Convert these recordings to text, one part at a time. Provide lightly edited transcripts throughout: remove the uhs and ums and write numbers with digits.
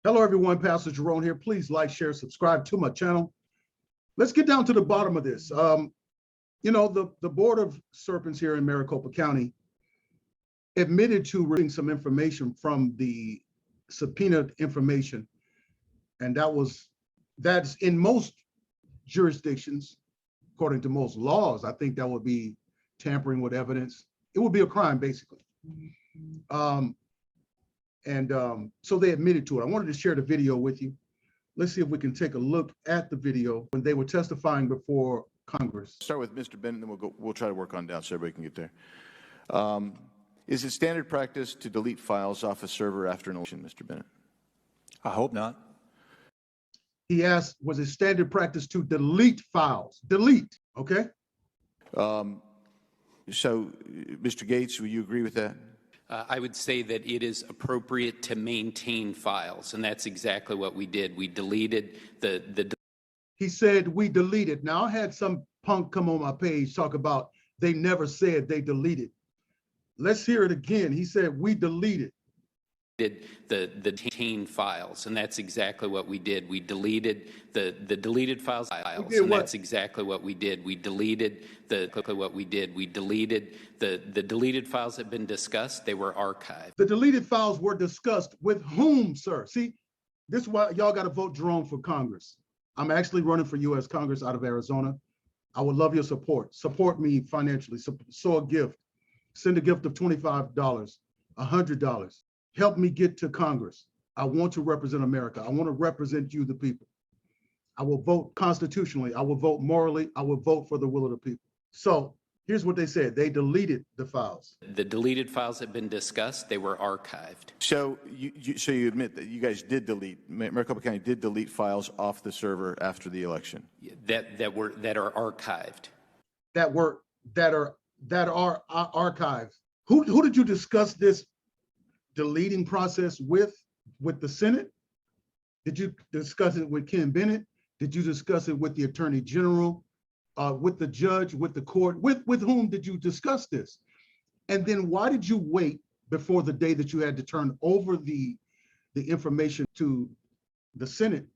Hello, everyone. Pastor Jerone here. Please like, share, subscribe to my channel. Let's get down to the bottom of this. The Board of Serpents here in Maricopa County admitted to reading some information from the subpoenaed information. And that's in most jurisdictions, according to most laws, I think that would be tampering with evidence. It would be a crime, basically. So they admitted to it. I wanted to share the video with you. Let's see if we can take a look at the video when they were testifying before Congress. Start with Mr. Bennett, and then we'll try to work on down so everybody can get there. Is it standard practice to delete files off a server after an election, Mr. Bennett? I hope not. He asked, was it standard practice to delete files? Delete, okay? So, Mr. Gates, will you agree with that? I would say that it is appropriate to maintain files, and that's exactly what we did. We deleted He said we deleted. Now, I had some punk come on my page talk about they never said they deleted. Let's hear it again. He said we deleted. the maintain files, and that's exactly what we did. We deleted the deleted files, and that's exactly what we did. We deleted the deleted files had been discussed. They were archived. The deleted files were discussed with whom, sir? See, this is why y'all got to vote Jerome for Congress. I'm actually running for U.S. Congress out of Arizona. I would love your support. Support me financially. Sow a gift. Send a gift of $25, $100. Help me get to Congress. I want to represent America. I want to represent you, the people. I will vote constitutionally. I will vote morally. I will vote for the will of the people. So here's what they said. They deleted the files. The deleted files had been discussed. They were archived. So you admit that you guys did delete, Maricopa County did delete files off the server after the election? That are archived. That are archived. Who did you discuss this deleting process with the Senate? Did you discuss it with Ken Bennett? Did you discuss it with the Attorney General, with the judge, with the court? With whom did you discuss this? And then why did you wait before the day that you had to turn over the information to the Senate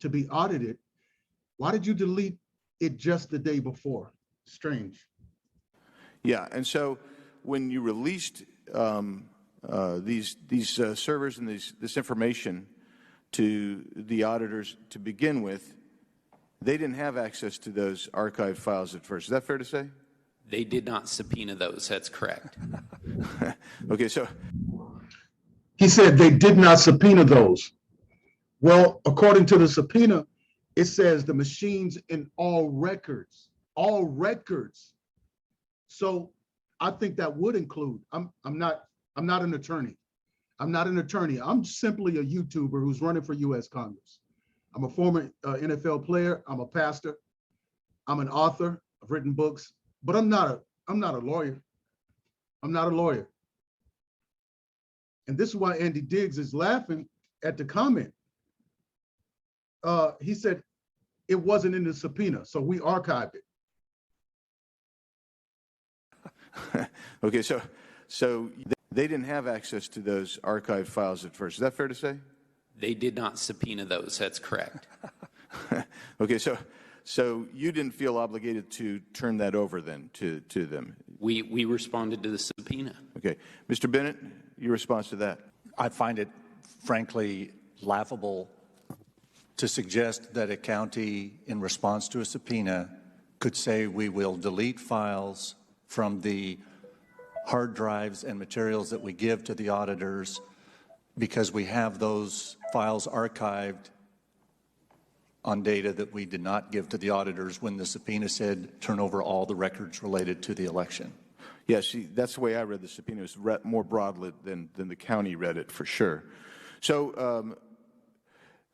to be audited? Why did you delete it just the day before? Strange. Yeah, and so when you released these servers and this information to the auditors to begin with, they didn't have access to those archived files at first. Is that fair to say? They did not subpoena those. That's correct. Okay, so he said they did not subpoena those. Well, according to the subpoena, it says the machines in all records. So I think that would include. I'm not an attorney. I'm simply a YouTuber who's running for U.S. Congress. I'm a former NFL player. I'm a pastor. I'm an author. I've written books, but I'm not a lawyer. I'm not a lawyer. And this is why Andy Diggs is laughing at the comment. He said it wasn't in the subpoena, so we archived it. Okay, so they didn't have access to those archived files at first. Is that fair to say? They did not subpoena those. That's correct. Okay, so you didn't feel obligated to turn that over then to them? We responded to the subpoena. Okay. Mr. Bennett, your response to that? I find it, frankly, laughable to suggest that a county, in response to a subpoena, could say we will delete files from the hard drives and materials that we give to the auditors because we have those files archived on data that we did not give to the auditors when the subpoena said turn over all the records related to the election. Yes, that's the way I read the subpoena. It was read more broadly than the county read it, for sure. So,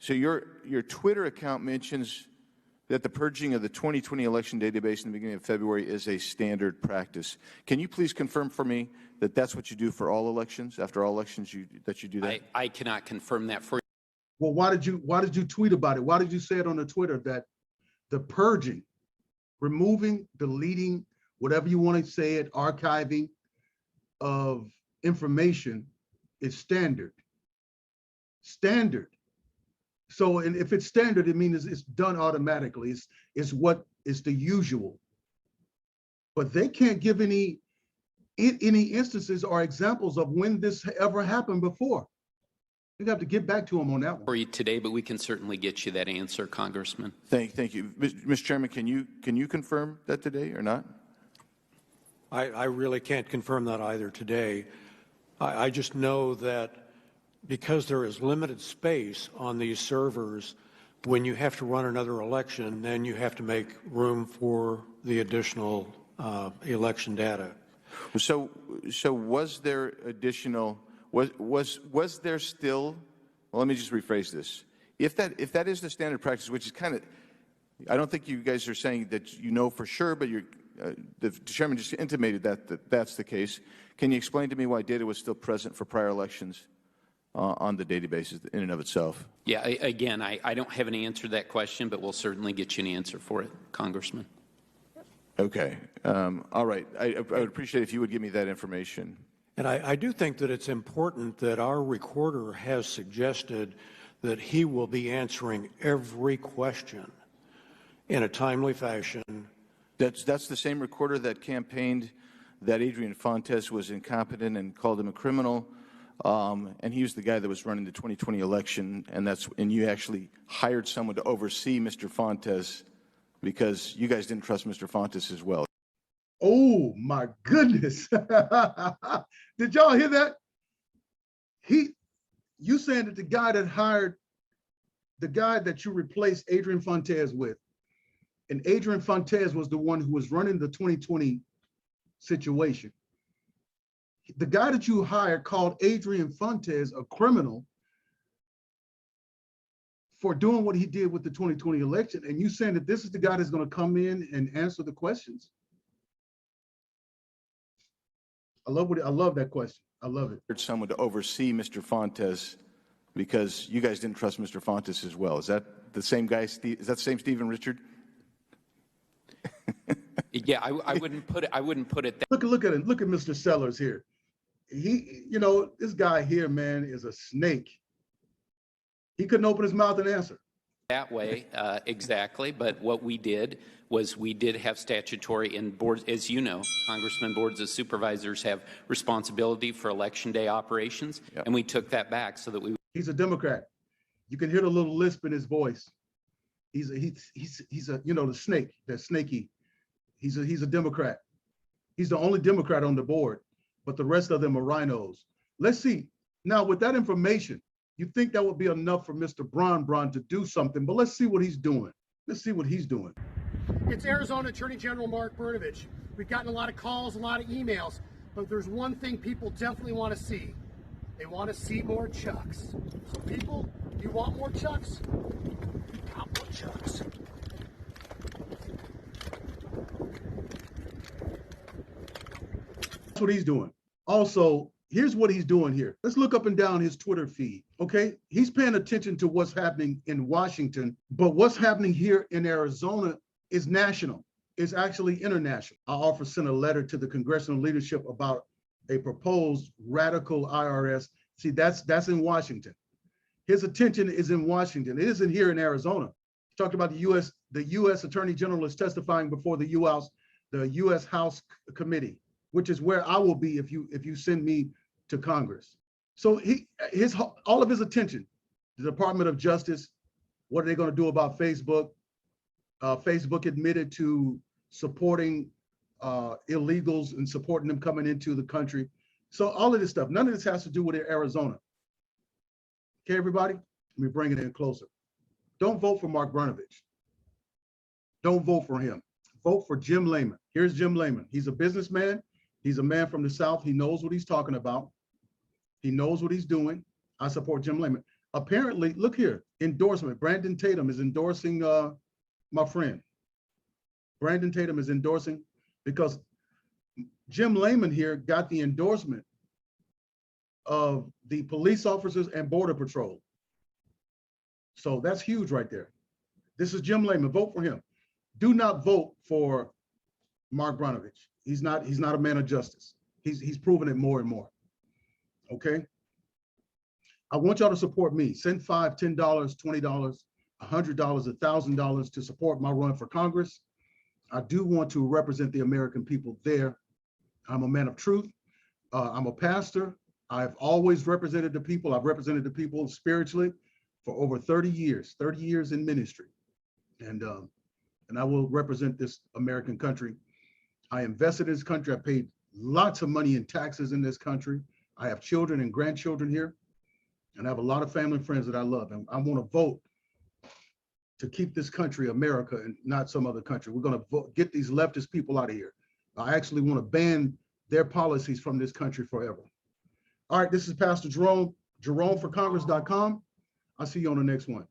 your Twitter account mentions that the purging of the 2020 election database in the beginning of February is a standard practice. Can you please confirm for me that that's what you do for all elections? After all elections, that you do that? I cannot confirm that for you. Well, why did you tweet about it? Why did you say it on the Twitter that the purging, removing, deleting, whatever you want to say it, archiving of information is standard? Standard. So, and if it's standard, it means it's done automatically. It's what is the usual. But they can't give any instances or examples of when this ever happened before. We have to get back to them on that one. For you today, but we can certainly get you that answer, Congressman. Thank you. Mr. Chairman, can you confirm that today or not? I really can't confirm that either today. I just know that because there is limited space on these servers, when you have to run another election, then you have to make room for the additional election data. So was there additional? Was there still? Well, let me just rephrase this. If that is the standard practice, which is kind of, I don't think you guys are saying that you know for sure, but the chairman just intimated that that's the case. Can you explain to me why data was still present for prior elections on the databases in and of itself? Yeah, again, I don't have an answer to that question, but we'll certainly get you an answer for it, Congressman. Okay. All right. I would appreciate if you would give me that information. And I do think that it's important that our recorder has suggested that he will be answering every question in a timely fashion. That's the same recorder that campaigned that Adrian Fontes was incompetent and called him a criminal, and he was the guy that was running the 2020 election, and you actually hired someone to oversee Mr. Fontes because you guys didn't trust Mr. Fontes as well. Oh my goodness. Did y'all hear that? You saying that the guy that you replaced Adrian Fontes with, and Adrian Fontes was the one who was running the 2020 situation. The guy that you hired called Adrian Fontes a criminal for doing what he did with the 2020 election. And you saying that this is the guy that's going to come in and answer the questions? I love that question. I love it. Someone to oversee Mr. Fontes because you guys didn't trust Mr. Fontes as well. Is that the same guy? Is that the same Stephen Richard? Yeah, I wouldn't put it that. Look at him. Look at Mr. Sellers here. This guy here, man, is a snake. He couldn't open his mouth and answer. That way, exactly. But what we did was we did have statutory and boards, as you know, Congressman, boards of supervisors have responsibility for election day operations, yep. And we took that back so that we. He's a Democrat. You can hear the little lisp in his voice. He's a the snake, that snaky. He's a Democrat. He's the only Democrat on the board, but the rest of them are rhinos. Let's see. Now, with that information, you think that would be enough for Mr. Braun to do something, but let's see what he's doing. Let's see what he's doing. It's Arizona Attorney General Mark Brnovich. We've gotten a lot of calls, a lot of emails, but there's one thing people definitely want to see. They want to see more Chucks. So people, you want more Chucks? You got more Chucks. That's what he's doing. Also, here's what he's doing here. Let's look up and down his Twitter feed, okay? He's paying attention to what's happening in Washington, but what's happening here in Arizona is national. It's actually international. I also sent a letter to the congressional leadership about a proposed radical IRS. See, that's in Washington. His attention is in Washington. It isn't here in Arizona. He talked about the U.S. Attorney General is testifying before the U.S. House Committee, which is where I will be if you send me to Congress. So all of his attention, the Department of Justice, what are they going to do about Facebook? Facebook admitted to supporting illegals and supporting them coming into the country. So all of this stuff, none of this has to do with Arizona. Okay, everybody, let me bring it in closer. Don't vote for Mark Brnovich. Don't vote for him. Vote for Jim Layman. Here's Jim Layman. He's a businessman. He's a man from the South. He knows what he's talking about. He knows what he's doing. I support Jim Layman. Apparently, look here, endorsement. Brandon Tatum is endorsing my friend. Brandon Tatum is endorsing because Jim Layman here got the endorsement of the police officers and Border Patrol. So that's huge right there. This is Jim Layman. Vote for him. Do not vote for Mark Brnovich. He's not a man of justice. He's proven it more and more. Okay. I want y'all to support me. Send $5, $10, $20, $100, $1,000 to support my run for Congress. I do want to represent the American people there. I'm a man of truth. I'm a pastor. I've always represented the people. I've represented the people spiritually for over 30 years in ministry. And I will represent this American country. I invested in this country. I paid lots of money in taxes in this country. I have children and grandchildren here, and I have a lot of family and friends that I love. And I want to vote to keep this country America and not some other country. We're going to get these leftist people out of here. I actually want to ban their policies from this country forever. All right, this is Pastor Jerome, JeroneForCongress.com. I'll see you on the next one.